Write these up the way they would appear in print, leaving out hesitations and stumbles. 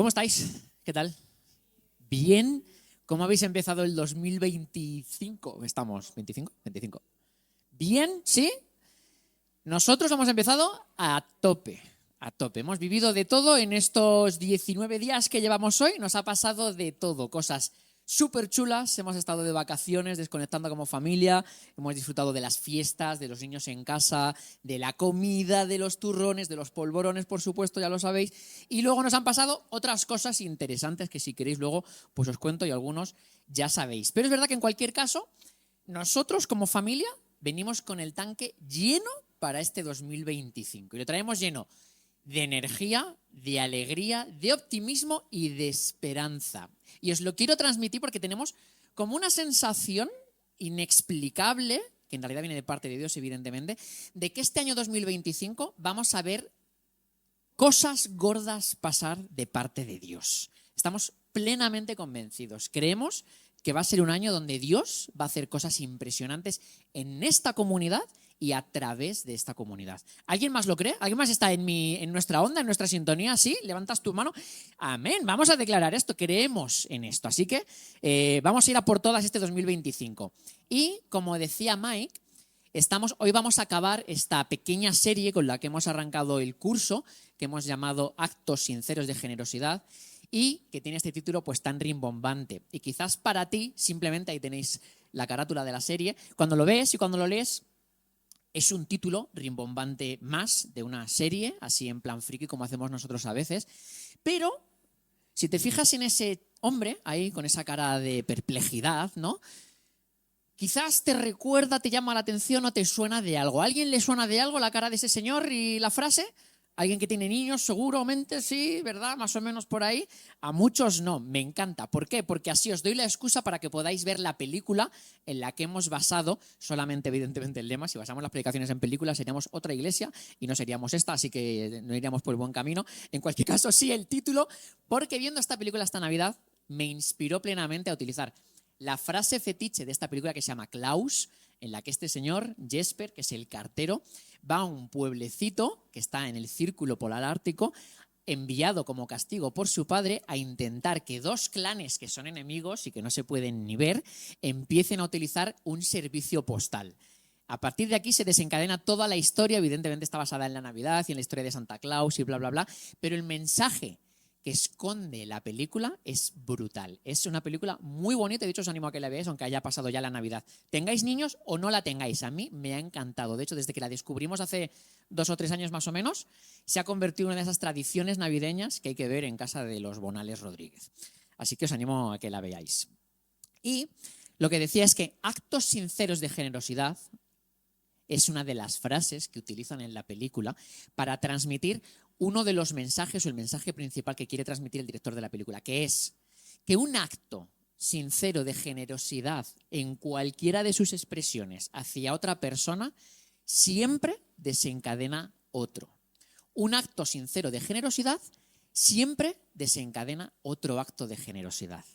¿Cómo estáis? ¿Qué tal? ¿Bien? ¿Cómo habéis empezado el 2025? Estamos, ¿25? 25. ¿Bien? ¿Sí? Nosotros hemos empezado a tope, a tope. Hemos vivido de todo en estos 19 días que llevamos hoy. Nos ha pasado de todo, cosas súper chulas. Hemos estado de vacaciones, desconectando como familia. Hemos disfrutado de las fiestas, de los niños en casa, de la comida, de los turrones, de los polvorones, por supuesto, ya lo sabéis. Y luego nos han pasado otras cosas interesantes que si queréis luego pues os cuento y algunos ya sabéis. Pero es verdad que en cualquier caso, nosotros como familia venimos con el tanque lleno para este 2025 y lo traemos lleno de energía, de alegría, de optimismo y de esperanza. Y os lo quiero transmitir porque tenemos como una sensación inexplicable, que en realidad viene de parte de Dios, evidentemente, de que este año 2025 vamos a ver cosas gordas pasar de parte de Dios. Estamos plenamente convencidos. Creemos que va a ser un año donde Dios va a hacer cosas impresionantes en esta comunidad y a través de esta comunidad. ¿Alguien más lo cree? ¿Alguien más está en nuestra onda, en nuestra sintonía? ¿Sí? ¿Levantas tu mano? Amén. Vamos a declarar esto. Creemos en esto. Así que vamos a ir a por todas este 2025. Y como decía Mike, hoy vamos a acabar esta pequeña serie con la que hemos arrancado el curso, que hemos llamado Actos Sinceros de Generosidad, y que tiene este título pues tan rimbombante. Y quizás para ti, simplemente ahí tenéis la carátula de la serie, cuando lo ves y cuando lo lees, es un título rimbombante más de una serie, así en plan friki como hacemos nosotros a veces. Pero si te fijas en ese hombre ahí con esa cara de perplejidad, ¿no? Quizás te recuerda, te llama la atención o te suena de algo. ¿A alguien le suena de algo la cara de ese señor y la frase? ¿Alguien que tiene niños? Seguramente sí, ¿verdad? Más o menos por ahí. A muchos no, me encanta. ¿Por qué? Porque así os doy la excusa para que podáis ver la película en la que hemos basado, solamente evidentemente el lema, si basamos las predicaciones en películas seríamos otra iglesia y no seríamos esta, así que no iríamos por el buen camino. En cualquier caso, sí el título, porque viendo esta película esta Navidad me inspiró plenamente a utilizar la frase fetiche de esta película que se llama Klaus, en la que este señor, Jesper, que es el cartero, va a un pueblecito que está en el círculo polar ártico, enviado como castigo por su padre a intentar que dos clanes que son enemigos y que no se pueden ni ver, empiecen a utilizar un servicio postal. A partir de aquí se desencadena toda la historia, evidentemente está basada en la Navidad y en la historia de Santa Claus y bla, bla, bla, pero el mensaje que esconde la película es brutal. Es una película muy bonita, de hecho os animo a que la veáis, aunque haya pasado ya la Navidad. Tengáis niños o no la tengáis, a mí me ha encantado. De hecho, desde que la descubrimos hace 2 o 3 años más o menos, se ha convertido en una de esas tradiciones navideñas que hay que ver en casa de los Bonales Rodríguez. Así que os animo a que la veáis. Y lo que decía es que actos sinceros de generosidad es una de las frases que utilizan en la película para transmitir uno de los mensajes o el mensaje principal que quiere transmitir el director de la película, que es que un acto sincero de generosidad en cualquiera de sus expresiones hacia otra persona siempre desencadena otro. Un acto sincero de generosidad siempre desencadena otro acto de generosidad.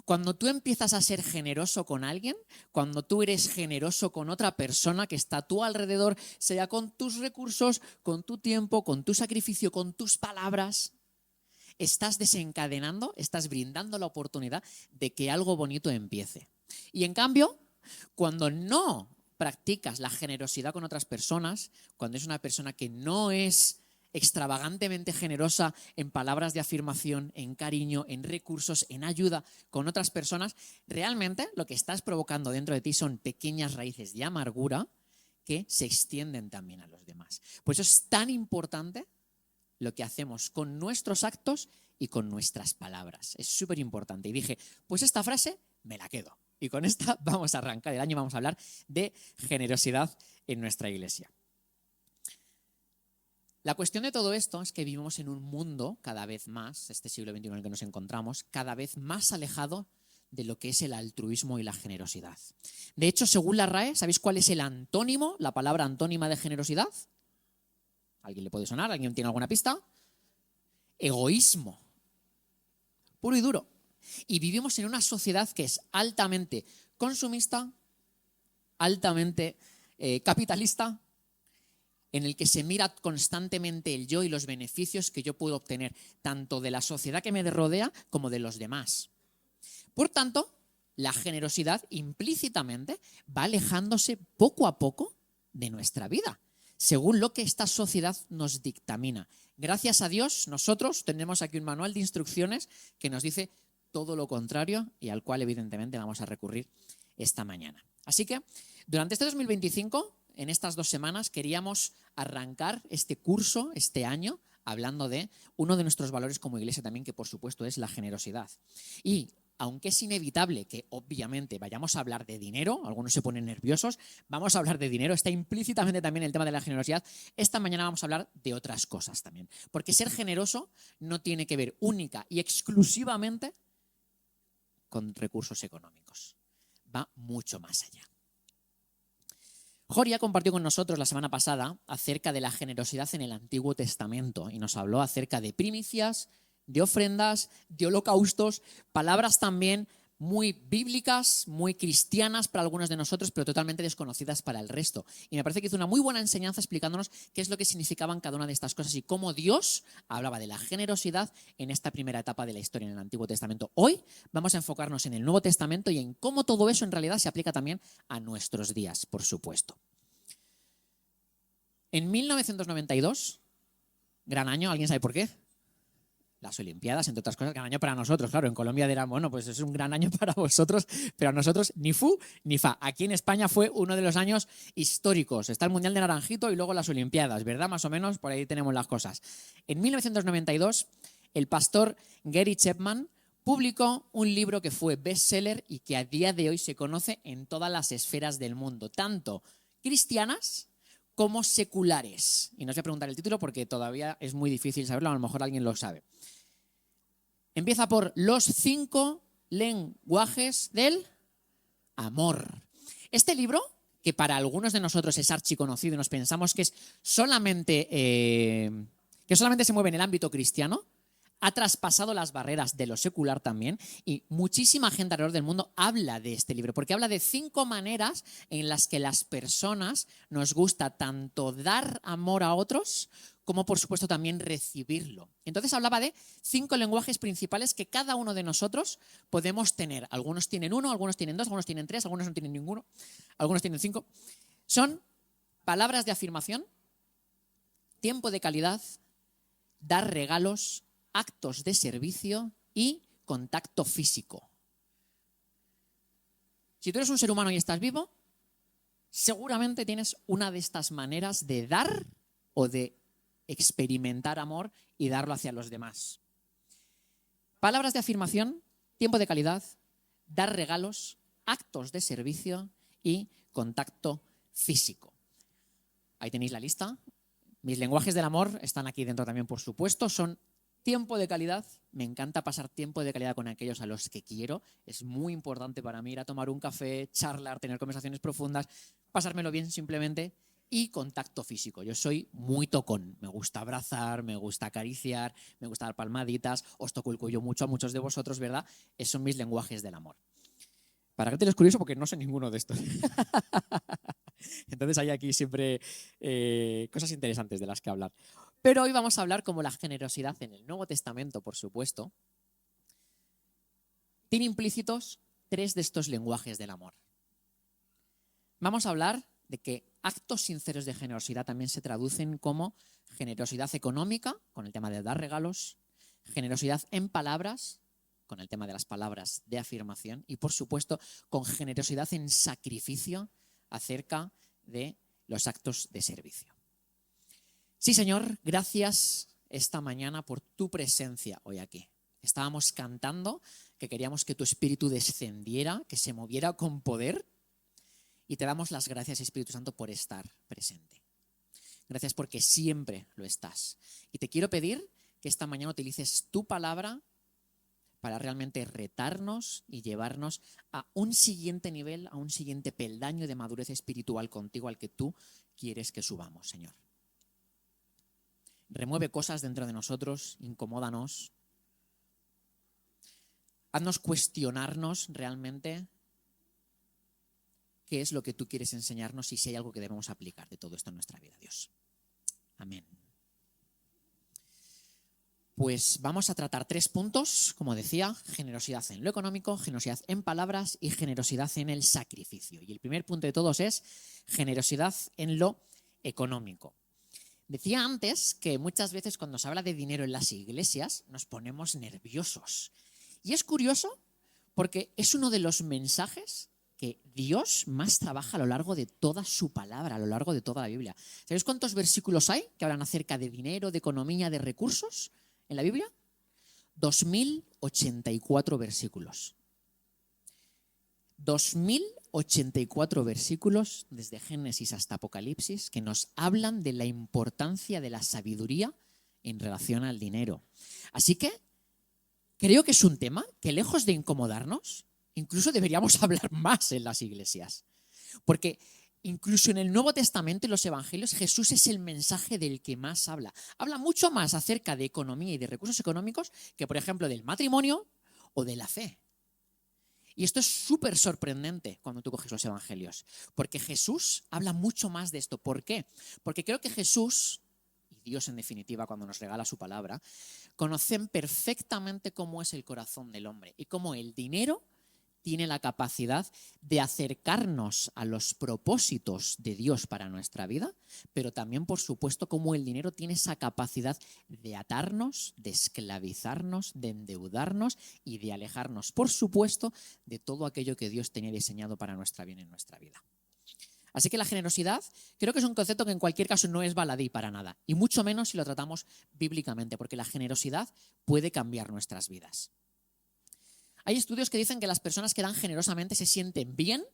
Cuando tú empiezas a ser generoso con alguien, cuando tú eres generoso con otra persona que está a tu alrededor, sea con tus recursos, con tu tiempo, con tu sacrificio, con tus palabras, estás desencadenando, estás brindando la oportunidad de que algo bonito empiece. Y en cambio, cuando no practicas la generosidad con otras personas, cuando es una persona que no es extravagantemente generosa en palabras de afirmación, en cariño, en recursos, en ayuda con otras personas, realmente lo que estás provocando dentro de ti son pequeñas raíces de amargura que se extienden también a los demás. Por eso es tan importante lo que hacemos con nuestros actos y con nuestras palabras. Es súper importante. Y dije, pues esta frase me la quedo. Y con esta vamos a arrancar el año, vamos a hablar de generosidad en nuestra iglesia. La cuestión de todo esto es que vivimos en un mundo cada vez más, este siglo XXI en el que nos encontramos, cada vez más alejado de lo que es el altruismo y la generosidad. De hecho, según la RAE, ¿sabéis cuál es el antónimo, la palabra antónima de generosidad? ¿Alguien le puede sonar? ¿Alguien tiene alguna pista? Egoísmo. Puro y duro. Y vivimos en una sociedad que es altamente consumista, altamente capitalista, en el que se mira constantemente el yo y los beneficios que yo puedo obtener, tanto de la sociedad que me rodea como de los demás. Por tanto, la generosidad implícitamente va alejándose poco a poco de nuestra vida, según lo que esta sociedad nos dictamina. Gracias a Dios, nosotros tenemos aquí un manual de instrucciones que nos dice todo lo contrario y al cual evidentemente vamos a recurrir esta mañana. Así que durante este 2025, en estas 2 semanas, queríamos arrancar este curso, este año, hablando de uno de nuestros valores como iglesia también, que por supuesto es la generosidad. Y aunque es inevitable que obviamente vayamos a hablar de dinero, algunos se ponen nerviosos, vamos a hablar de dinero, está implícitamente también el tema de la generosidad, esta mañana vamos a hablar de otras cosas también. Porque ser generoso no tiene que ver única y exclusivamente con recursos económicos. Va mucho más allá. Joria compartió con nosotros la semana pasada acerca de la generosidad en el Antiguo Testamento y nos habló acerca de primicias, de ofrendas, de holocaustos, palabras también muy bíblicas, muy cristianas para algunos de nosotros, pero totalmente desconocidas para el resto. Y me parece que hizo una muy buena enseñanza explicándonos qué es lo que significaban cada una de estas cosas y cómo Dios hablaba de la generosidad en esta primera etapa de la historia en el Antiguo Testamento. Hoy vamos a enfocarnos en el Nuevo Testamento y en cómo todo eso en realidad se aplica también a nuestros días, por supuesto. En 1992, gran año, ¿alguien sabe por qué? Las Olimpiadas, entre otras cosas, gran año para nosotros. Claro, en Colombia dirán, bueno, pues es un gran año para vosotros, pero a nosotros ni fu ni fa. Aquí en España fue uno de los años históricos. Está el Mundial de Naranjito y luego las Olimpiadas, ¿verdad? Más o menos, por ahí tenemos las cosas. En 1992, el pastor Gary Chapman publicó un libro que fue bestseller y que a día de hoy se conoce en todas las esferas del mundo, tanto cristianas como seculares. Y no os voy a preguntar el título porque todavía es muy difícil saberlo, a lo mejor alguien lo sabe. Empieza por los 5 lenguajes del amor. Este libro, que para algunos de nosotros es archiconocido y nos pensamos que es solamente se mueve en el ámbito cristiano, ha traspasado las barreras de lo secular también y muchísima gente alrededor del mundo habla de este libro, porque habla de 5 maneras en las que las personas nos gusta tanto dar amor a otros como por supuesto también recibirlo. Entonces hablaba de 5 lenguajes principales que cada uno de nosotros podemos tener. Algunos tienen 1, algunos tienen 2, algunos tienen 3, algunos no tienen ninguno, algunos tienen 5. Son palabras de afirmación, tiempo de calidad, dar regalos, actos de servicio y contacto físico. Si tú eres un ser humano y estás vivo, seguramente tienes una de estas maneras de dar o de experimentar amor y darlo hacia los demás. Palabras de afirmación, tiempo de calidad, dar regalos, actos de servicio y contacto físico. Ahí tenéis la lista. Mis lenguajes del amor están aquí dentro también, por supuesto. Son tiempo de calidad. Me encanta pasar tiempo de calidad con aquellos a los que quiero. Es muy importante para mí ir a tomar un café, charlar, tener conversaciones profundas, pasármelo bien simplemente. Y contacto físico. Yo soy muy tocón. Me gusta abrazar, me gusta acariciar, me gusta dar palmaditas. Os toco el cuello mucho a muchos de vosotros, ¿verdad? Esos son mis lenguajes del amor. Para que te lo es curioso porque no sé ninguno de estos. Entonces hay aquí siempre cosas interesantes de las que hablar. Pero hoy vamos a hablar como la generosidad en el Nuevo Testamento, por supuesto, tiene implícitos 3 de estos lenguajes del amor. Vamos a hablar de que actos sinceros de generosidad también se traducen como generosidad económica, con el tema de dar regalos, generosidad en palabras, con el tema de las palabras de afirmación y, por supuesto, con generosidad en sacrificio acerca de los actos de servicio. Sí, Señor, gracias esta mañana por tu presencia hoy aquí. Estábamos cantando que queríamos que tu Espíritu descendiera, que se moviera con poder. Y te damos las gracias, Espíritu Santo, por estar presente. Gracias porque siempre lo estás. Y te quiero pedir que esta mañana utilices tu palabra para realmente retarnos y llevarnos a un siguiente nivel, a un siguiente peldaño de madurez espiritual contigo al que tú quieres que subamos, Señor. Remueve cosas dentro de nosotros, incomódanos. Haznos cuestionarnos realmente qué es lo que tú quieres enseñarnos y si hay algo que debemos aplicar de todo esto en nuestra vida, Dios. Amén. Pues vamos a tratar 3 puntos, como decía: generosidad en lo económico, generosidad en palabras y generosidad en el sacrificio. Y el primer punto de todos es generosidad en lo económico. Decía antes que muchas veces cuando se habla de dinero en las iglesias nos ponemos nerviosos. Y es curioso porque es uno de los mensajes que Dios más trabaja a lo largo de toda su palabra, a lo largo de toda la Biblia. ¿Sabéis cuántos versículos hay que hablan acerca de dinero, de economía, de recursos en la Biblia? 2084 versículos. 2084 versículos desde Génesis hasta Apocalipsis que nos hablan de la importancia de la sabiduría en relación al dinero. Así que creo que es un tema que, lejos de incomodarnos, incluso deberíamos hablar más en las iglesias. Porque incluso en el Nuevo Testamento, en los Evangelios, Jesús es el mensaje del que más habla. Habla mucho más acerca de economía y de recursos económicos que, por ejemplo, del matrimonio o de la fe. Y esto es súper sorprendente cuando tú coges los Evangelios, porque Jesús habla mucho más de esto. ¿Por qué? Porque creo que Jesús, y Dios en definitiva cuando nos regala su palabra, conocen perfectamente cómo es el corazón del hombre y cómo el dinero tiene la capacidad de acercarnos a los propósitos de Dios para nuestra vida, pero también, por supuesto, cómo el dinero tiene esa capacidad de atarnos, de esclavizarnos, de endeudarnos y de alejarnos, por supuesto, de todo aquello que Dios tenía diseñado para nuestra bien en nuestra vida. Así que la generosidad creo que es un concepto que en cualquier caso no es baladí para nada, y mucho menos si lo tratamos bíblicamente, porque la generosidad puede cambiar nuestras vidas. Hay estudios que dicen que las personas que dan generosamente se sienten bien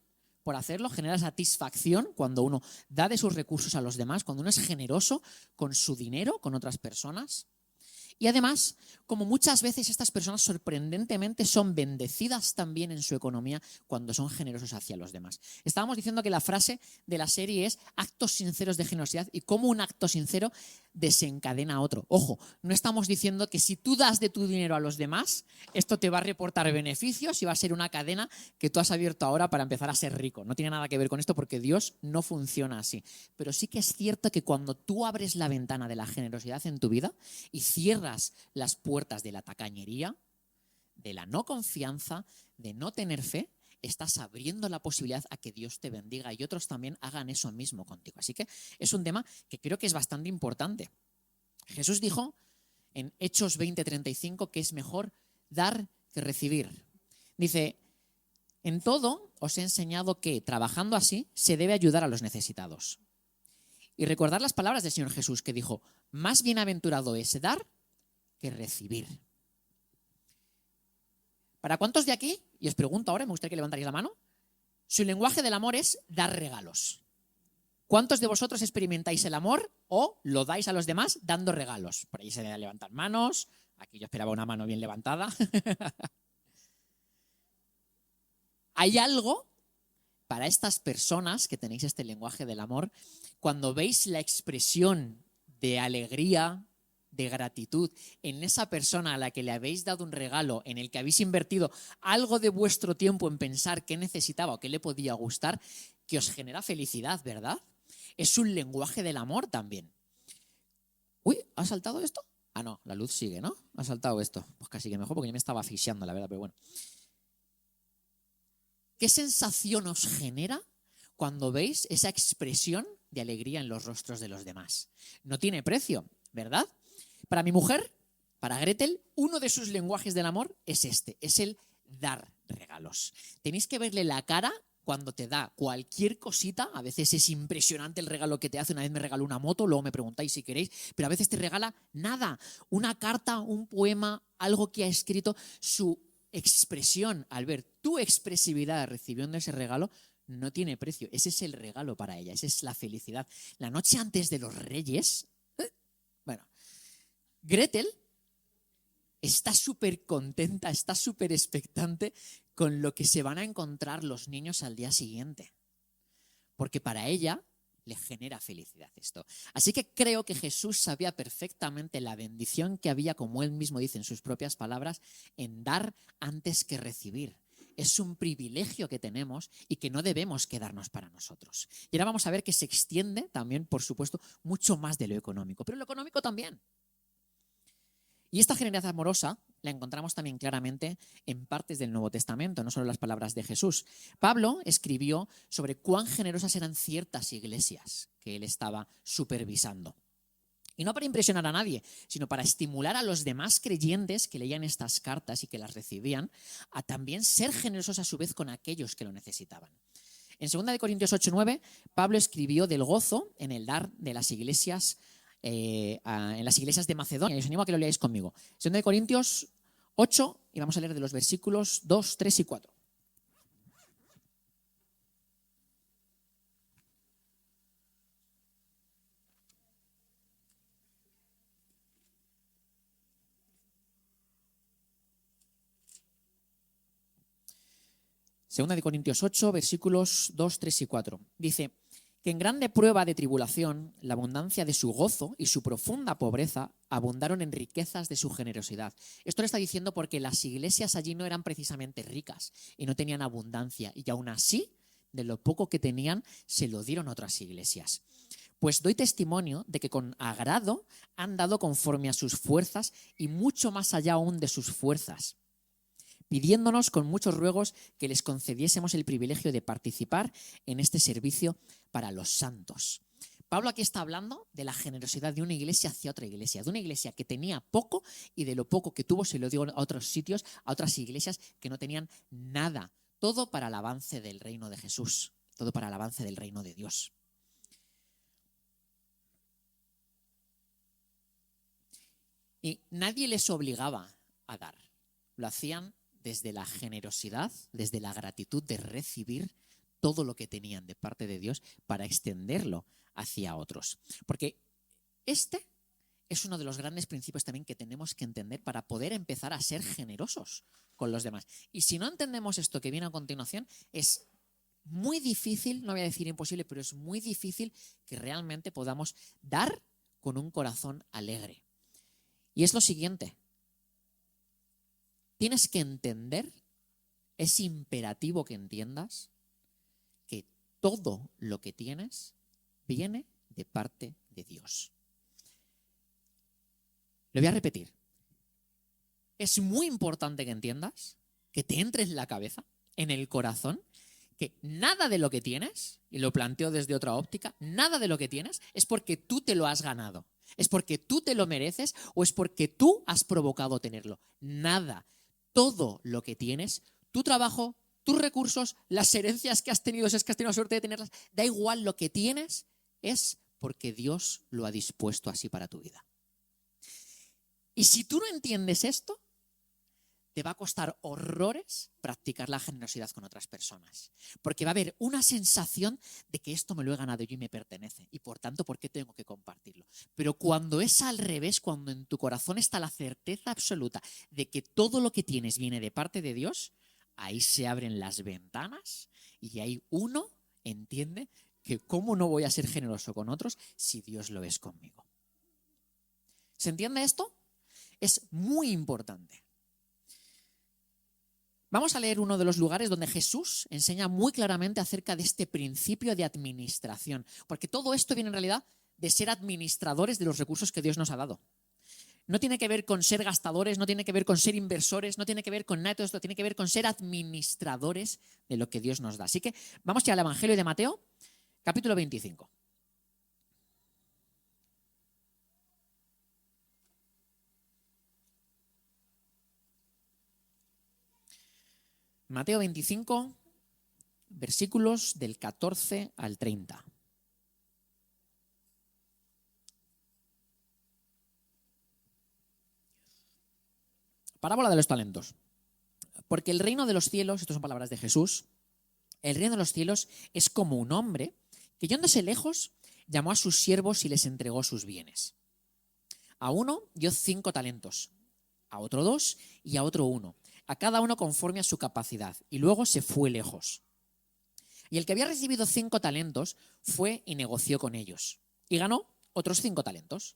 por hacerlo, genera satisfacción cuando uno da de sus recursos a los demás, cuando uno es generoso con su dinero, con otras personas. Y además, como muchas veces estas personas sorprendentemente son bendecidas también en su economía cuando son generosos hacia los demás. Estábamos diciendo que la frase de la serie es actos sinceros de generosidad y cómo un acto sincero desencadena a otro. Ojo, no estamos diciendo que si tú das de tu dinero a los demás, esto te va a reportar beneficios y va a ser una cadena que tú has abierto ahora para empezar a ser rico. No tiene nada que ver con esto porque Dios no funciona así. Pero sí que es cierto que cuando tú abres la ventana de la generosidad en tu vida y cierras las puertas de la tacañería, de la no confianza, de no tener fe, estás abriendo la posibilidad a que Dios te bendiga y otros también hagan eso mismo contigo. Así que es un tema que creo que es bastante importante. Jesús dijo en Hechos 20:35 que es mejor dar que recibir. Dice: en todo os he enseñado que, trabajando así, se debe ayudar a los necesitados. Y recordar las palabras del Señor Jesús que dijo: más bienaventurado es dar que recibir. ¿Para cuántos de aquí, y os pregunto ahora, me gustaría que levantarais la mano, su lenguaje del amor es dar regalos? ¿Cuántos de vosotros experimentáis el amor o lo dais a los demás dando regalos? Por ahí se levantan manos, aquí yo esperaba una mano bien levantada. Hay algo para estas personas que tenéis este lenguaje del amor, cuando veis la expresión de alegría, de gratitud en esa persona a la que le habéis dado un regalo, en el que habéis invertido algo de vuestro tiempo en pensar qué necesitaba o qué le podía gustar, que os genera felicidad, ¿verdad? Es un lenguaje del amor también. Uy, ¿ha saltado esto? Ah, no, la luz sigue, ¿no? Ha saltado esto. Pues casi que mejor porque yo me estaba asfixiando, la verdad, pero bueno. ¿Qué sensación os genera cuando veis esa expresión de alegría en los rostros de los demás? No tiene precio, ¿verdad? Para mi mujer, para Gretel, uno de sus lenguajes del amor es este, es el dar regalos. Tenéis que verle la cara cuando te da cualquier cosita. A veces es impresionante el regalo que te hace. Una vez me regaló una moto, luego me preguntáis si queréis, pero a veces te regala nada, una carta, un poema, algo que ha escrito. Su expresión al ver tu expresividad recibiendo ese regalo no tiene precio. Ese es el regalo para ella, esa es la felicidad. La noche antes de los Reyes, bueno, Gretel está súper contenta, está súper expectante con lo que se van a encontrar los niños al día siguiente, porque para ella le genera felicidad esto. Así que creo que Jesús sabía perfectamente la bendición que había, como él mismo dice en sus propias palabras, en dar antes que recibir, es un privilegio que tenemos y que no debemos quedarnos para nosotros. Y ahora vamos a ver que se extiende también, por supuesto, mucho más de lo económico, pero lo económico también. Y esta generosidad amorosa la encontramos también claramente en partes del Nuevo Testamento, no solo las palabras de Jesús. Pablo escribió sobre cuán generosas eran ciertas iglesias que él estaba supervisando. Y no para impresionar a nadie, sino para estimular a los demás creyentes que leían estas cartas y que las recibían a también ser generosos a su vez con aquellos que lo necesitaban. En 2 Corintios 8:9, Pablo escribió del gozo en el dar de las iglesias, en las iglesias de Macedonia. Y os animo a que lo leáis conmigo. 2 Corintios 8, y vamos a leer de los versículos 2, 3 y 4. Segunda de Corintios 8, versículos 2, 3 y 4. Dice que en grande prueba de tribulación, la abundancia de su gozo y su profunda pobreza abundaron en riquezas de su generosidad. Esto le está diciendo porque las iglesias allí no eran precisamente ricas y no tenían abundancia, y aún así, de lo poco que tenían, se lo dieron a otras iglesias. Pues doy testimonio de que con agrado han dado conforme a sus fuerzas y mucho más allá aún de sus fuerzas, pidiéndonos con muchos ruegos que les concediésemos el privilegio de participar en este servicio para los santos. Pablo aquí está hablando de la generosidad de una iglesia hacia otra iglesia, de una iglesia que tenía poco y de lo poco que tuvo se lo dio a otros sitios, a otras iglesias que no tenían nada. Todo para el avance del reino de Jesús, todo para el avance del reino de Dios. Y nadie les obligaba a dar, lo hacían desde la generosidad, desde la gratitud de recibir todo lo que tenían de parte de Dios para extenderlo hacia otros. Porque este es uno de los grandes principios también que tenemos que entender para poder empezar a ser generosos con los demás. Y si no entendemos esto que viene a continuación, es muy difícil, no voy a decir imposible, pero es muy difícil que realmente podamos dar con un corazón alegre. Y es lo siguiente. Tienes que entender, es imperativo que entiendas que todo lo que tienes viene de parte de Dios. Lo voy a repetir. Es muy importante que entiendas, que te entre en la cabeza, en el corazón, que nada de lo que tienes, y lo planteo desde otra óptica, nada de lo que tienes es porque tú te lo has ganado, es porque tú te lo mereces o es porque tú has provocado tenerlo. Nada. Todo lo que tienes, tu trabajo, tus recursos, las herencias que has tenido, si es que has tenido la suerte de tenerlas, da igual lo que tienes, es porque Dios lo ha dispuesto así para tu vida. Y si tú no entiendes esto, te va a costar horrores practicar la generosidad con otras personas. Porque va a haber una sensación de que esto me lo he ganado yo y me pertenece. Y por tanto, ¿por qué tengo que compartirlo? Pero cuando es al revés, cuando en tu corazón está la certeza absoluta de que todo lo que tienes viene de parte de Dios, ahí se abren las ventanas y ahí uno entiende que cómo no voy a ser generoso con otros si Dios lo es conmigo. ¿Se entiende esto? Es muy importante. Vamos a leer uno de los lugares donde Jesús enseña muy claramente acerca de este principio de administración, porque todo esto viene en realidad de ser administradores de los recursos que Dios nos ha dado. No tiene que ver con ser gastadores, no tiene que ver con ser inversores, no tiene que ver con nada de todo esto, tiene que ver con ser administradores de lo que Dios nos da. Así que vamos ya al Evangelio de Mateo, capítulo 25. Mateo 25, versículos del 14 al 30. Parábola de los talentos. Porque el reino de los cielos, estas son palabras de Jesús, el reino de los cielos es como un hombre que yéndose lejos llamó a sus siervos y les entregó sus bienes. A uno dio 5 talentos, a otro 2 y a otro 1. A cada uno conforme a su capacidad, y luego se fue lejos. Y el que había recibido 5 talentos fue y negoció con ellos, y ganó otros 5 talentos.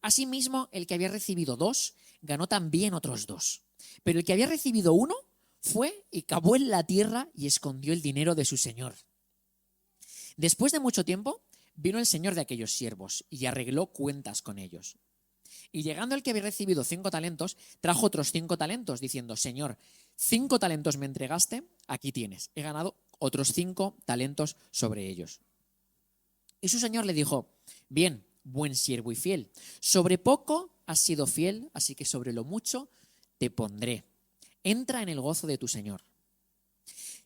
Asimismo, el que había recibido 2 ganó también otros 2. Pero el que había recibido 1 fue y cavó en la tierra y escondió el dinero de su señor. Después de mucho tiempo, vino el señor de aquellos siervos y arregló cuentas con ellos. Y llegando el que había recibido 5 talentos, trajo otros 5 talentos, diciendo: Señor, 5 talentos me entregaste, aquí tienes, he ganado otros 5 talentos sobre ellos. Y su señor le dijo: bien, buen siervo y fiel, sobre poco has sido fiel, así que sobre lo mucho te pondré. Entra en el gozo de tu señor.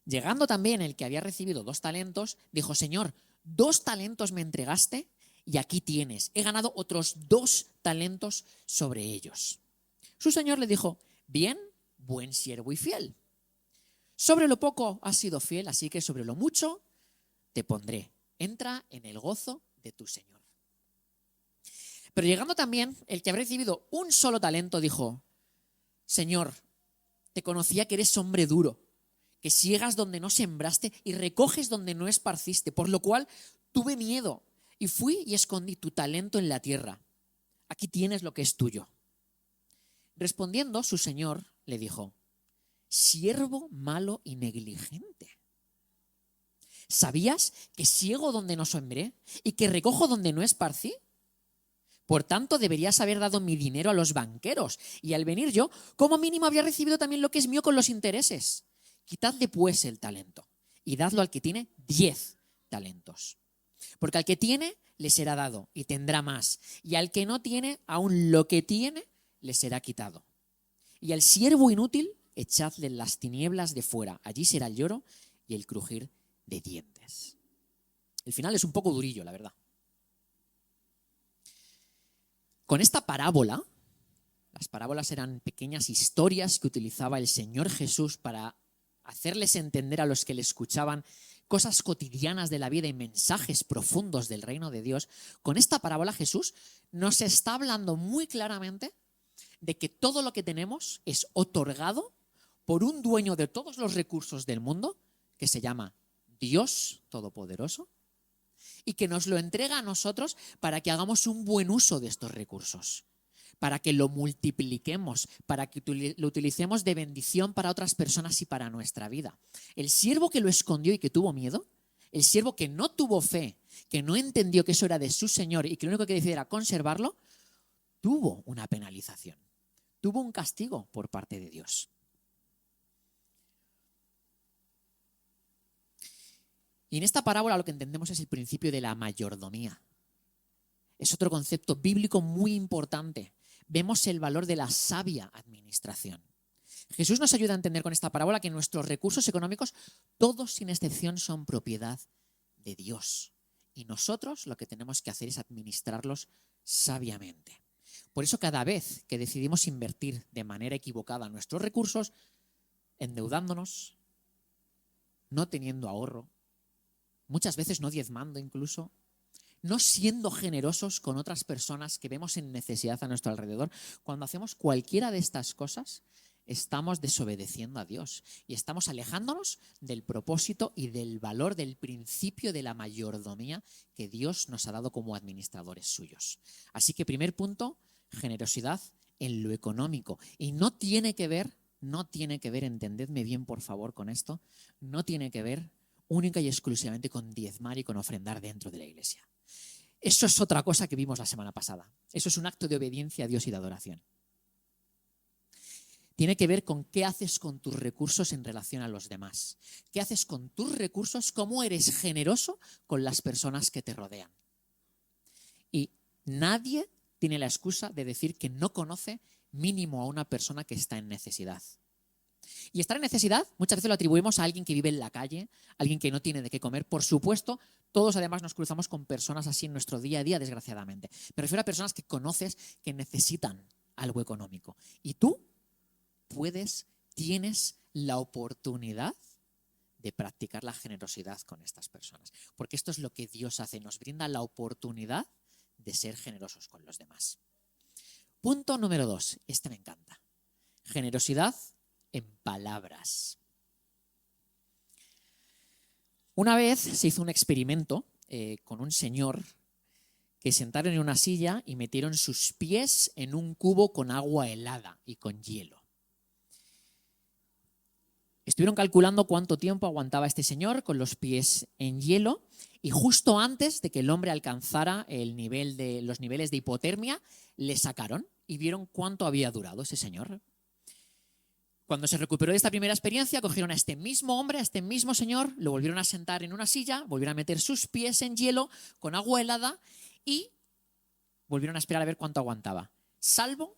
Llegando también el que había recibido 2 talentos, dijo: Señor, 2 talentos me entregaste y aquí tienes, he ganado otros 2 talentos sobre ellos. Su señor le dijo: bien, buen siervo y fiel. Sobre lo poco has sido fiel, así que sobre lo mucho te pondré. Entra en el gozo de tu señor. Pero llegando también el que había recibido un solo talento, dijo: Señor, te conocía que eres hombre duro, que siegas donde no sembraste y recoges donde no esparciste, por lo cual tuve miedo y fui y escondí tu talento en la tierra. Aquí tienes lo que es tuyo. Respondiendo, su señor le dijo: siervo malo y negligente. ¿Sabías que siego donde no sembré y que recojo donde no esparcí? Por tanto, deberías haber dado mi dinero a los banqueros, y al venir yo, como mínimo habría recibido también lo que es mío con los intereses. Quitadle pues el talento y dadlo al que tiene 10 talentos. Porque al que tiene le será dado y tendrá más, y al que no tiene, aún lo que tiene le será quitado. Y al siervo inútil echadle en las tinieblas de fuera, allí será el lloro y el crujir de dientes. El final es un poco durillo, la verdad. Con esta parábola, las parábolas eran pequeñas historias que utilizaba el Señor Jesús para hacerles entender a los que le escuchaban cosas cotidianas de la vida y mensajes profundos del reino de Dios. Con esta parábola Jesús nos está hablando muy claramente de que todo lo que tenemos es otorgado por un dueño de todos los recursos del mundo, que se llama Dios Todopoderoso, y que nos lo entrega a nosotros para que hagamos un buen uso de estos recursos, para que lo multipliquemos, para que lo utilicemos de bendición para otras personas y para nuestra vida. El siervo que lo escondió y que tuvo miedo, el siervo que no tuvo fe, que no entendió que eso era de su Señor y que lo único que decidió era conservarlo, tuvo una penalización, tuvo un castigo por parte de Dios. Y en esta parábola lo que entendemos es el principio de la mayordomía. Es otro concepto bíblico muy importante. Vemos el valor de la sabia administración. Jesús nos ayuda a entender con esta parábola que nuestros recursos económicos, todos sin excepción, son propiedad de Dios. Y nosotros lo que tenemos que hacer es administrarlos sabiamente. Por eso cada vez que decidimos invertir de manera equivocada nuestros recursos, endeudándonos, no teniendo ahorro, muchas veces no diezmando incluso, no siendo generosos con otras personas que vemos en necesidad a nuestro alrededor, cuando hacemos cualquiera de estas cosas, estamos desobedeciendo a Dios y estamos alejándonos del propósito y del valor del principio de la mayordomía que Dios nos ha dado como administradores suyos. Así que primer punto, generosidad en lo económico. Y no tiene que ver, entendedme bien por favor con esto, no tiene que ver única y exclusivamente con diezmar y con ofrendar dentro de la iglesia. Eso es otra cosa que vimos la semana pasada. Eso es un acto de obediencia a Dios y de adoración. Tiene que ver con qué haces con tus recursos en relación a los demás. ¿Qué haces con tus recursos? ¿Cómo eres generoso con las personas que te rodean? Y nadie tiene la excusa de decir que no conoce mínimo a una persona que está en necesidad. Y estar en necesidad muchas veces lo atribuimos a alguien que vive en la calle, alguien que no tiene de qué comer. Por supuesto, todos además nos cruzamos con personas así en nuestro día a día, desgraciadamente. Me refiero a personas que conoces que necesitan algo económico. Y tú tienes la oportunidad de practicar la generosidad con estas personas. Porque esto es lo que Dios hace, nos brinda la oportunidad de ser generosos con los demás. Punto número 2, este me encanta. Generosidad en palabras. Una vez se hizo un experimento con un señor que sentaron en una silla y metieron sus pies en un cubo con agua helada y con hielo. Estuvieron calculando cuánto tiempo aguantaba este señor con los pies en hielo y justo antes de que el hombre alcanzara los niveles de hipotermia, le sacaron y vieron cuánto había durado ese señor. Cuando se recuperó de esta primera experiencia, cogieron a este mismo hombre, a este mismo señor, lo volvieron a sentar en una silla, volvieron a meter sus pies en hielo con agua helada y volvieron a esperar a ver cuánto aguantaba. Salvo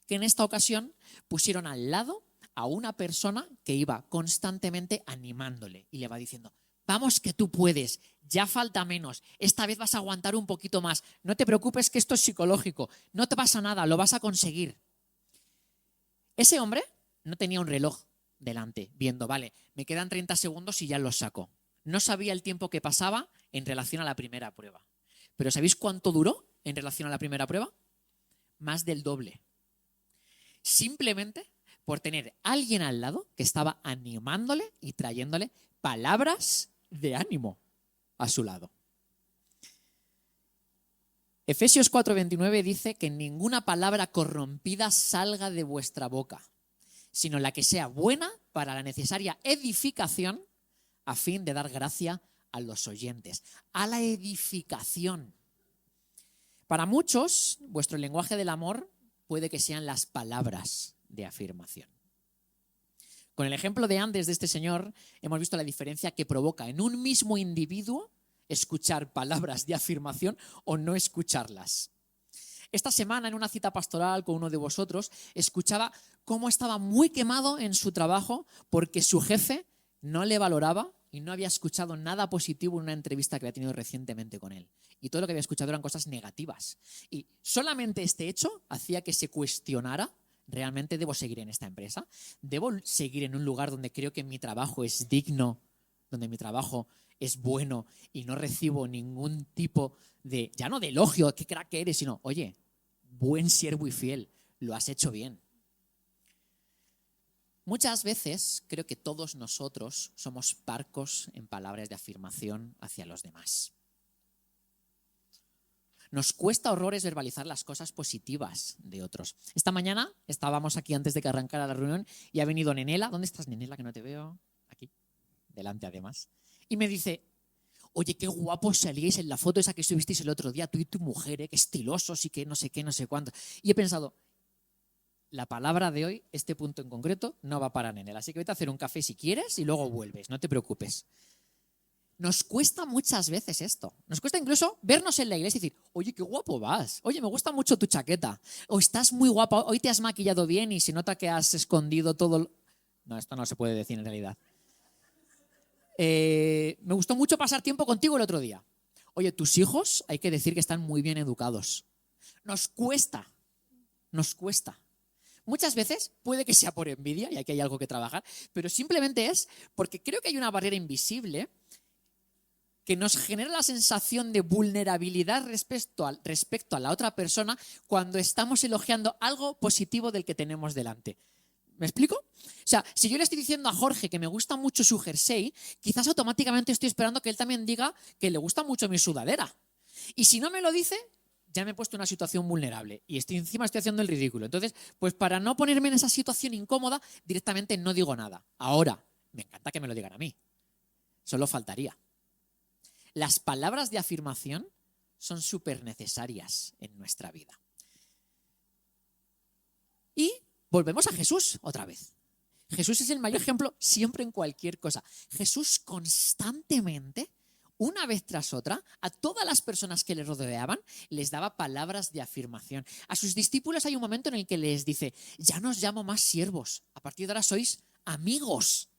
que en esta ocasión pusieron al lado a una persona que iba constantemente animándole y le va diciendo: vamos que tú puedes, ya falta menos, esta vez vas a aguantar un poquito más, no te preocupes que esto es psicológico, no te pasa nada, lo vas a conseguir. Ese hombre no tenía un reloj delante viendo, vale, me quedan 30 segundos y ya lo saco. No sabía el tiempo que pasaba en relación a la primera prueba. Pero ¿sabéis cuánto duró en relación a la primera prueba? Más del doble. Simplemente por tener a alguien al lado que estaba animándole y trayéndole palabras de ánimo a su lado. Efesios 4:29 dice que ninguna palabra corrompida salga de vuestra boca, sino la que sea buena para la necesaria edificación a fin de dar gracia a los oyentes. A la edificación. Para muchos, vuestro lenguaje del amor puede que sean las palabras de afirmación. Con el ejemplo de antes de este señor, hemos visto la diferencia que provoca en un mismo individuo escuchar palabras de afirmación o no escucharlas. Esta semana, en una cita pastoral con uno de vosotros, escuchaba cómo estaba muy quemado en su trabajo porque su jefe no le valoraba y no había escuchado nada positivo en una entrevista que había tenido recientemente con él. Y todo lo que había escuchado eran cosas negativas. Y solamente este hecho hacía que se cuestionara: ¿realmente debo seguir en esta empresa? ¿Debo seguir en un lugar donde creo que mi trabajo es digno, donde mi trabajo es bueno y no recibo ningún tipo de, ya no de elogio, qué crack eres, sino, oye, buen siervo y fiel, lo has hecho bien? Muchas veces creo que todos nosotros somos parcos en palabras de afirmación hacia los demás. Nos cuesta horrores verbalizar las cosas positivas de otros. Esta mañana estábamos aquí antes de que arrancara la reunión y ha venido Nenela. ¿Dónde estás, Nenela, que no te veo? Aquí, delante además. Y me dice: oye, qué guapos salíais en la foto esa que subisteis el otro día, tú y tu mujer, qué estilosos y qué, no sé cuánto. Y he pensado, la palabra de hoy, este punto en concreto, no va para Nenela. Así que vete a hacer un café si quieres y luego vuelves, no te preocupes. Nos cuesta muchas veces esto. Nos cuesta incluso vernos en la iglesia y decir: oye, qué guapo vas. Oye, me gusta mucho tu chaqueta. O estás muy guapa, hoy te has maquillado bien y se nota que has escondido todo. No, esto no se puede decir en realidad. Me gustó mucho pasar tiempo contigo el otro día. Oye, tus hijos hay que decir que están muy bien educados. Nos cuesta. Muchas veces puede que sea por envidia y aquí hay algo que trabajar, pero simplemente es porque creo que hay una barrera invisible que nos genera la sensación de vulnerabilidad respecto a la otra persona cuando estamos elogiando algo positivo del que tenemos delante. ¿Me explico? O sea, si yo le estoy diciendo a Jorge que me gusta mucho su jersey, quizás automáticamente estoy esperando que él también diga que le gusta mucho mi sudadera. Y si no me lo dice, ya me he puesto en una situación vulnerable y encima estoy haciendo el ridículo. Entonces, pues para no ponerme en esa situación incómoda, directamente no digo nada. Ahora, me encanta que me lo digan a mí. Solo faltaría. Las palabras de afirmación son súper necesarias en nuestra vida. Y volvemos a Jesús otra vez. Jesús es el mayor ejemplo siempre en cualquier cosa. Jesús constantemente, una vez tras otra, a todas las personas que le rodeaban, les daba palabras de afirmación. A sus discípulos hay un momento en el que les dice: ya no os llamo más siervos, a partir de ahora sois amigos.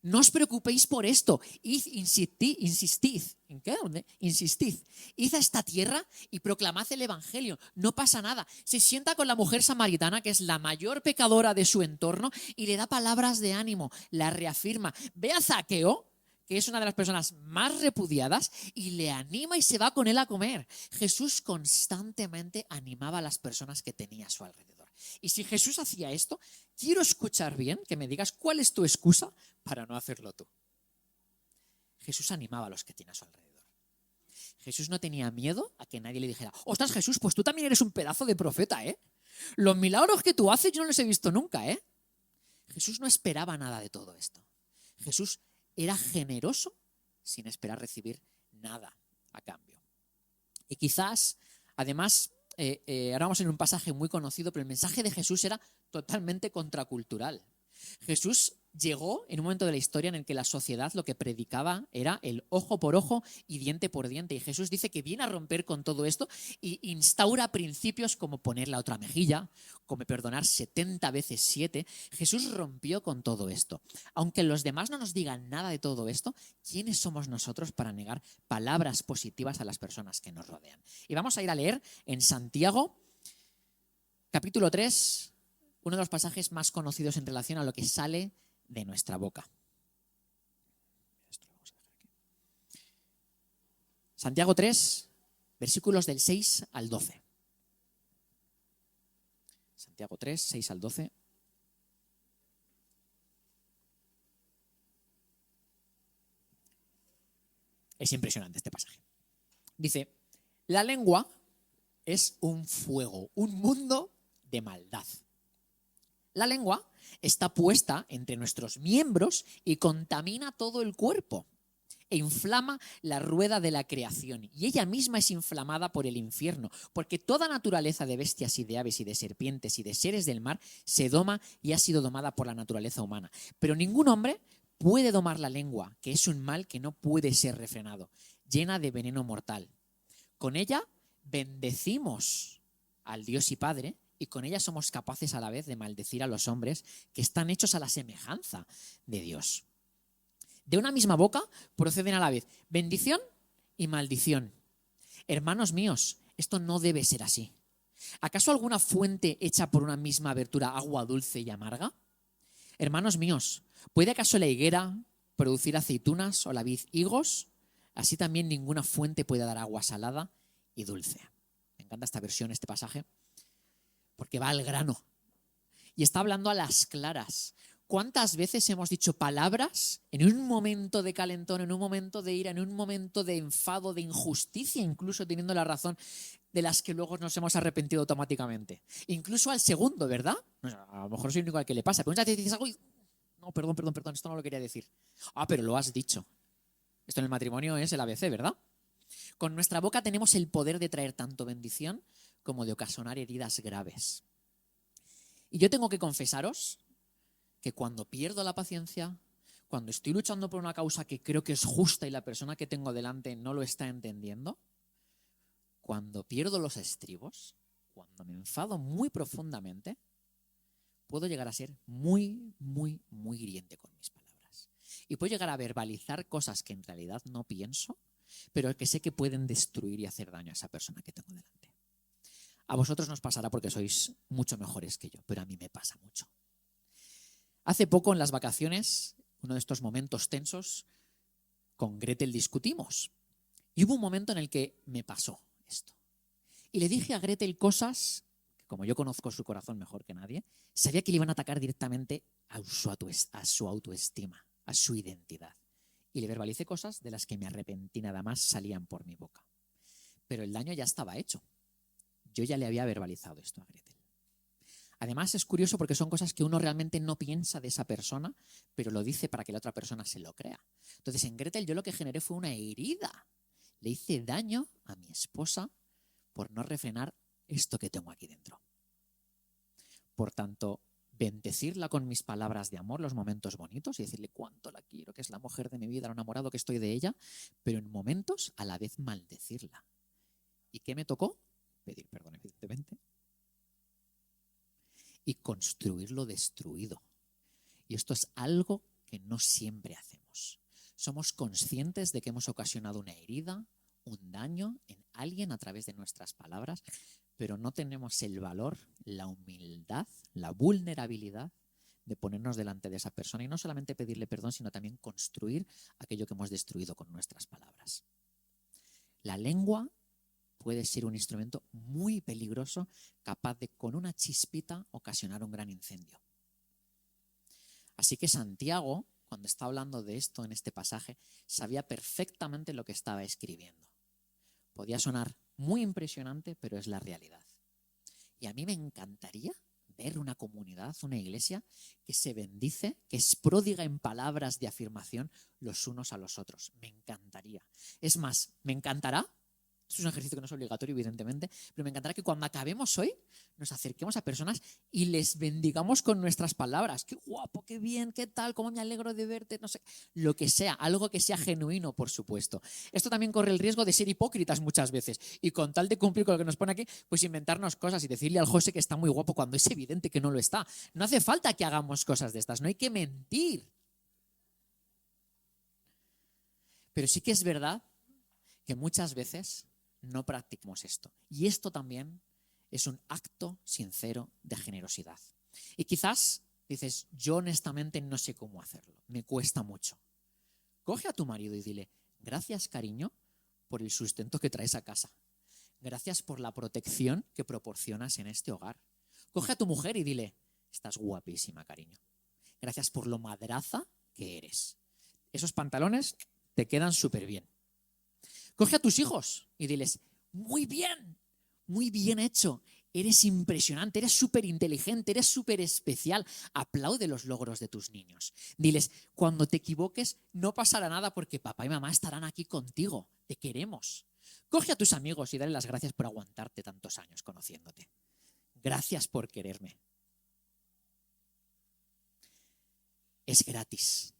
No os preocupéis por esto, insistid. ¿En qué? ¿Dónde? Insistid. Id a esta tierra y proclamad el evangelio. No pasa nada. Se sienta con la mujer samaritana, que es la mayor pecadora de su entorno, y le da palabras de ánimo, la reafirma. Ve a Zaqueo, que es una de las personas más repudiadas, y le anima y se va con él a comer. Jesús constantemente animaba a las personas que tenía a su alrededor. Y si Jesús hacía esto, quiero escuchar bien que me digas cuál es tu excusa para no hacerlo tú. Jesús animaba a los que tiene a su alrededor. Jesús no tenía miedo a que nadie le dijera: ostras, Jesús, pues tú también eres un pedazo de profeta, ¿eh? Los milagros que tú haces yo no los he visto nunca, ¿eh? Jesús no esperaba nada de todo esto. Jesús era generoso sin esperar recibir nada a cambio. Y quizás, además, ahora vamos en un pasaje muy conocido, pero el mensaje de Jesús era totalmente contracultural. Jesús llegó en un momento de la historia en el que la sociedad lo que predicaba era el ojo por ojo y diente por diente. Y Jesús dice que viene a romper con todo esto y instaura principios como poner la otra mejilla, como perdonar 70 veces 7. Jesús rompió con todo esto. Aunque los demás no nos digan nada de todo esto, ¿quiénes somos nosotros para negar palabras positivas a las personas que nos rodean? Y vamos a ir a leer en Santiago, capítulo 3, uno de los pasajes más conocidos en relación a lo que sale de nuestra boca. Santiago 3, versículos del 6 al 12. Santiago 3, 6 al 12. Es impresionante este pasaje. Dice, la lengua es un fuego, un mundo de maldad. La lengua está puesta entre nuestros miembros y contamina todo el cuerpo e inflama la rueda de la creación. Y ella misma es inflamada por el infierno, porque toda naturaleza de bestias y de aves y de serpientes y de seres del mar se doma y ha sido domada por la naturaleza humana. Pero ningún hombre puede domar la lengua, que es un mal que no puede ser refrenado, llena de veneno mortal. Con ella bendecimos al Dios y Padre, y con ella somos capaces a la vez de maldecir a los hombres que están hechos a la semejanza de Dios. De una misma boca proceden a la vez bendición y maldición. Hermanos míos, esto no debe ser así. ¿Acaso alguna fuente hecha por una misma abertura agua dulce y amarga? Hermanos míos, ¿puede acaso la higuera producir aceitunas o la vid higos? Así también ninguna fuente puede dar agua salada y dulce. Me encanta esta versión, este pasaje, porque va al grano y está hablando a las claras. ¿Cuántas veces hemos dicho palabras en un momento de calentón, en un momento de ira, en un momento de enfado, de injusticia, incluso teniendo la razón, de las que luego nos hemos arrepentido automáticamente? Incluso al segundo, ¿verdad? A lo mejor soy el único al que le pasa, pero muchas veces dices algo y no, perdón, esto no lo quería decir. Ah, pero lo has dicho. Esto en el matrimonio es el ABC, ¿verdad? Con nuestra boca tenemos el poder de traer tanto bendición como de ocasionar heridas graves. Y yo tengo que confesaros que cuando pierdo la paciencia, cuando estoy luchando por una causa que creo que es justa y la persona que tengo delante no lo está entendiendo, cuando pierdo los estribos, cuando me enfado muy profundamente, puedo llegar a ser muy, muy, muy hiriente con mis palabras. Y puedo llegar a verbalizar cosas que en realidad no pienso, pero que sé que pueden destruir y hacer daño a esa persona que tengo delante. A vosotros nos pasará porque sois mucho mejores que yo, pero a mí me pasa mucho. Hace poco en las vacaciones, uno de estos momentos tensos, con Gretel discutimos. Y hubo un momento en el que me pasó esto. Y le dije a Gretel cosas que, como yo conozco su corazón mejor que nadie, sabía que le iban a atacar directamente a su autoestima, a su identidad. Y le verbalicé cosas de las que me arrepentí, nada más salían por mi boca. Pero el daño ya estaba hecho. Yo ya le había verbalizado esto a Gretel. Además es curioso porque son cosas que uno realmente no piensa de esa persona, pero lo dice para que la otra persona se lo crea. Entonces en Gretel yo lo que generé fue una herida. Le hice daño a mi esposa por no refrenar esto que tengo aquí dentro. Por tanto, bendecirla con mis palabras de amor, los momentos bonitos, y decirle cuánto la quiero, que es la mujer de mi vida, lo enamorado que estoy de ella, pero en momentos a la vez maldecirla. ¿Y qué me tocó? Pedir perdón, evidentemente, y construir lo destruido. Y esto es algo que no siempre hacemos. Somos conscientes de que hemos ocasionado una herida, un daño en alguien a través de nuestras palabras, pero no tenemos el valor, la humildad, la vulnerabilidad de ponernos delante de esa persona y no solamente pedirle perdón, sino también construir aquello que hemos destruido con nuestras palabras. La lengua puede ser un instrumento muy peligroso, capaz de, con una chispita, ocasionar un gran incendio. Así que Santiago, cuando está hablando de esto en este pasaje, sabía perfectamente lo que estaba escribiendo. Podía sonar muy impresionante, pero es la realidad. Y a mí me encantaría ver una comunidad, una iglesia que se bendice, que es pródiga en palabras de afirmación los unos a los otros. Me encantaría. Es más, me encantará. Esto es un ejercicio que no es obligatorio, evidentemente, pero me encantará que cuando acabemos hoy nos acerquemos a personas y les bendigamos con nuestras palabras. Qué guapo, qué bien, qué tal, cómo me alegro de verte, no sé, lo que sea, algo que sea genuino, por supuesto. Esto también corre el riesgo de ser hipócritas muchas veces y con tal de cumplir con lo que nos pone aquí, pues inventarnos cosas y decirle al José que está muy guapo cuando es evidente que no lo está. No hace falta que hagamos cosas de estas, no hay que mentir. Pero sí que es verdad que muchas veces no practicamos esto. Y esto también es un acto sincero de generosidad. Y quizás dices, yo honestamente no sé cómo hacerlo, me cuesta mucho. Coge a tu marido y dile, gracias, cariño, por el sustento que traes a casa. Gracias por la protección que proporcionas en este hogar. Coge a tu mujer y dile, estás guapísima, cariño. Gracias por lo madraza que eres. Esos pantalones te quedan súper bien. Coge a tus hijos y diles, muy bien hecho, eres impresionante, eres súper inteligente, eres súper especial. Aplaude los logros de tus niños. Diles, cuando te equivoques no pasará nada porque papá y mamá estarán aquí contigo, te queremos. Coge a tus amigos y dale las gracias por aguantarte tantos años conociéndote. Gracias por quererme. Es gratis.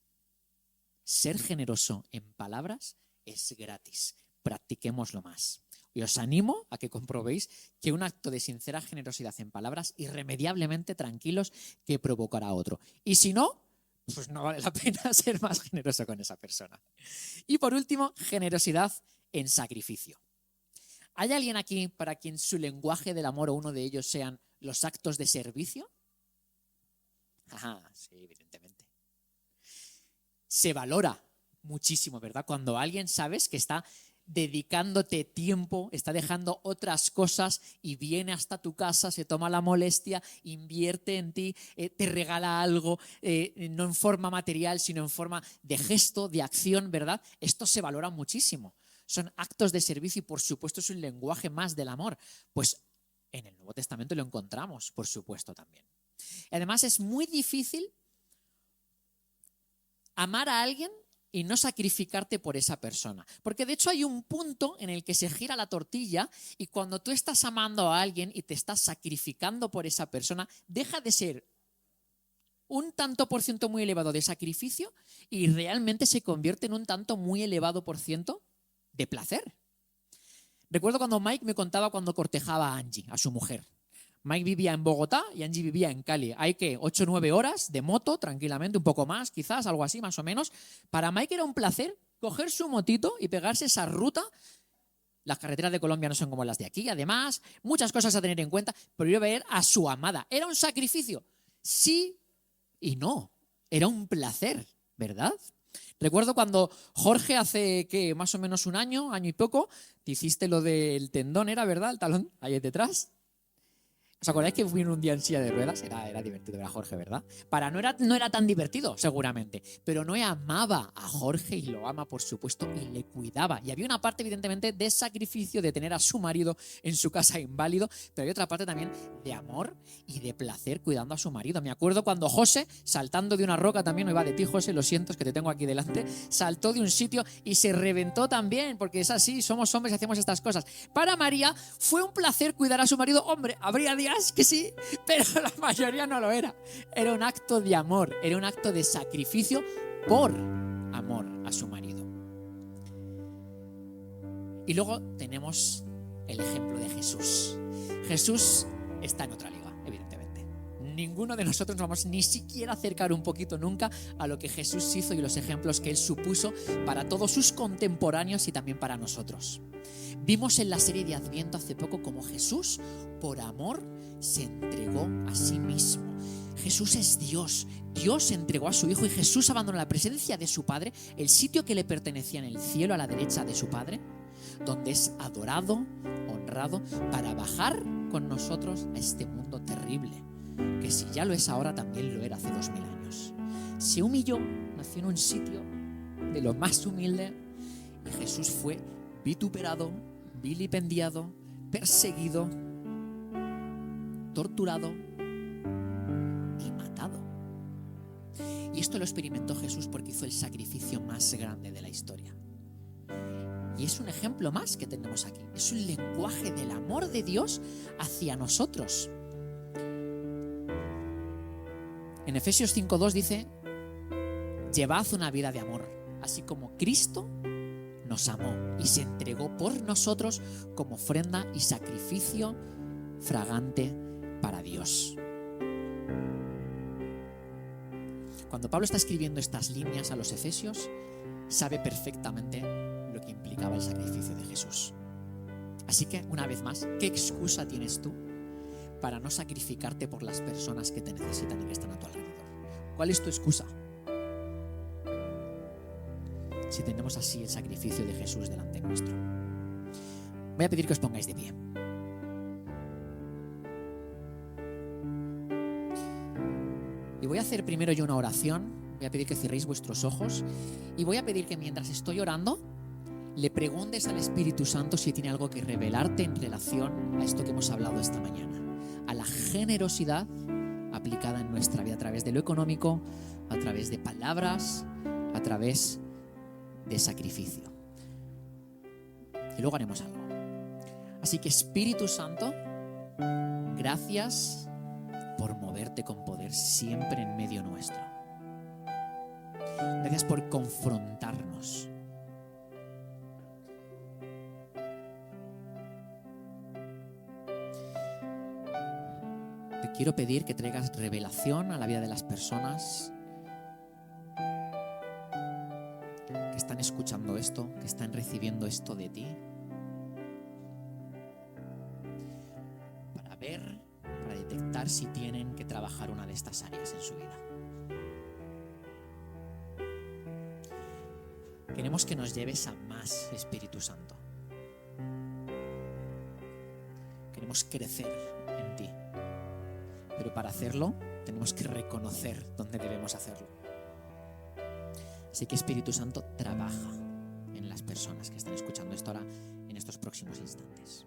Ser generoso en palabras es gratis. Practiquémoslo más. Y os animo a que comprobéis que un acto de sincera generosidad en palabras, irremediablemente tranquilos, que provocará a otro. Y si no, pues no vale la pena ser más generoso con esa persona. Y por último, generosidad en sacrificio. ¿Hay alguien aquí para quien su lenguaje del amor o uno de ellos sean los actos de servicio? Ajá, sí, evidentemente. Se valora muchísimo, ¿verdad? Cuando alguien sabes que está dedicándote tiempo, está dejando otras cosas y viene hasta tu casa, se toma la molestia, invierte en ti, te regala algo, no en forma material, sino en forma de gesto, de acción, ¿verdad? Esto se valora muchísimo. Son actos de servicio y por supuesto es un lenguaje más del amor. Pues en el Nuevo Testamento lo encontramos, por supuesto, también. Además es muy difícil amar a alguien y no sacrificarte por esa persona. Porque de hecho hay un punto en el que se gira la tortilla y cuando tú estás amando a alguien y te estás sacrificando por esa persona, deja de ser un tanto por ciento muy elevado de sacrificio y realmente se convierte en un tanto muy elevado por ciento de placer. Recuerdo cuando Mike me contaba cuando cortejaba a Angie, a su mujer. Mike vivía en Bogotá y Angie vivía en Cali. Hay que 8 o 9 horas de moto, tranquilamente, un poco más, quizás, algo así, más o menos. Para Mike era un placer coger su motito y pegarse esa ruta. Las carreteras de Colombia no son como las de aquí, además, muchas cosas a tener en cuenta, pero ir a ver a su amada. ¿Era un sacrificio? Sí y no. Era un placer, ¿verdad? Recuerdo cuando Jorge hace, ¿qué? Más o menos un año y poco, te hiciste lo del tendón, ¿era verdad? El talón, ahí detrás. ¿Os acordáis que vino un día en silla de ruedas? Era divertido ver a Jorge, ¿verdad? No era tan divertido, seguramente, pero Noé amaba a Jorge y lo ama, por supuesto, y le cuidaba. Y había una parte, evidentemente, de sacrificio, de tener a su marido en su casa inválido, pero hay otra parte también de amor y de placer cuidando a su marido. Me acuerdo cuando José, saltando de una roca también, no iba de ti, José, lo siento, es que te tengo aquí delante, saltó de un sitio y se reventó también, porque es así, somos hombres y hacemos estas cosas. Para María fue un placer cuidar a su marido. Hombre, habría días que sí, pero la mayoría no lo era. Era un acto de amor, era un acto de sacrificio por amor a su marido. Y luego tenemos el ejemplo de Jesús. Jesús está en otra liga, evidentemente. Ninguno de nosotros nos vamos ni siquiera a acercar un poquito nunca a lo que Jesús hizo y los ejemplos que él supuso para todos sus contemporáneos y también para nosotros. Vimos en la serie de Adviento hace poco cómo Jesús, por amor, se entregó a sí mismo. Jesús es Dios. Dios se entregó a su Hijo y Jesús abandonó la presencia de su Padre, el sitio que le pertenecía en el cielo a la derecha de su Padre, donde es adorado, honrado, para bajar con nosotros a este mundo terrible, que si ya lo es ahora, también lo era hace 2000 años. Se humilló, nació en un sitio de lo más humilde y Jesús fue vituperado, vilipendiado, perseguido, torturado, Y esto lo experimentó Jesús porque hizo el sacrificio más grande de la historia. Y es un ejemplo más que tenemos aquí. Es un lenguaje del amor de Dios hacia nosotros. En Efesios 5:2 dice: llevad una vida de amor, así como Cristo nos amó y se entregó por nosotros como ofrenda y sacrificio fragante para Dios. Cuando Pablo está escribiendo estas líneas a los efesios, sabe perfectamente lo que implicaba el sacrificio de Jesús. Así que, una vez más, ¿qué excusa tienes tú para no sacrificarte por las personas que te necesitan y que están a tu alrededor? ¿Cuál es tu excusa? Si tenemos así el sacrificio de Jesús delante nuestro. Voy a pedir que os pongáis de pie. Y voy a hacer primero yo una oración. Voy a pedir que cerréis vuestros ojos y voy a pedir que mientras estoy orando le preguntes al Espíritu Santo si tiene algo que revelarte en relación a esto que hemos hablado esta mañana, a la generosidad aplicada en nuestra vida a través de lo económico, a través de palabras, a través de sacrificio. Y luego haremos algo. Así que, Espíritu Santo, gracias por moverte con poder siempre en medio nuestro. Gracias por confrontarnos. Te quiero pedir que traigas revelación a la vida de las personas que están escuchando esto, que están recibiendo esto de ti, para ver, para detectar si tienen que trabajar una de estas áreas en su vida. Queremos que nos lleves a más, Espíritu Santo. Queremos crecer en ti, pero para hacerlo tenemos que reconocer dónde debemos hacerlo. Así que, Espíritu Santo, trabaja en las personas que están escuchando esto ahora en estos próximos instantes.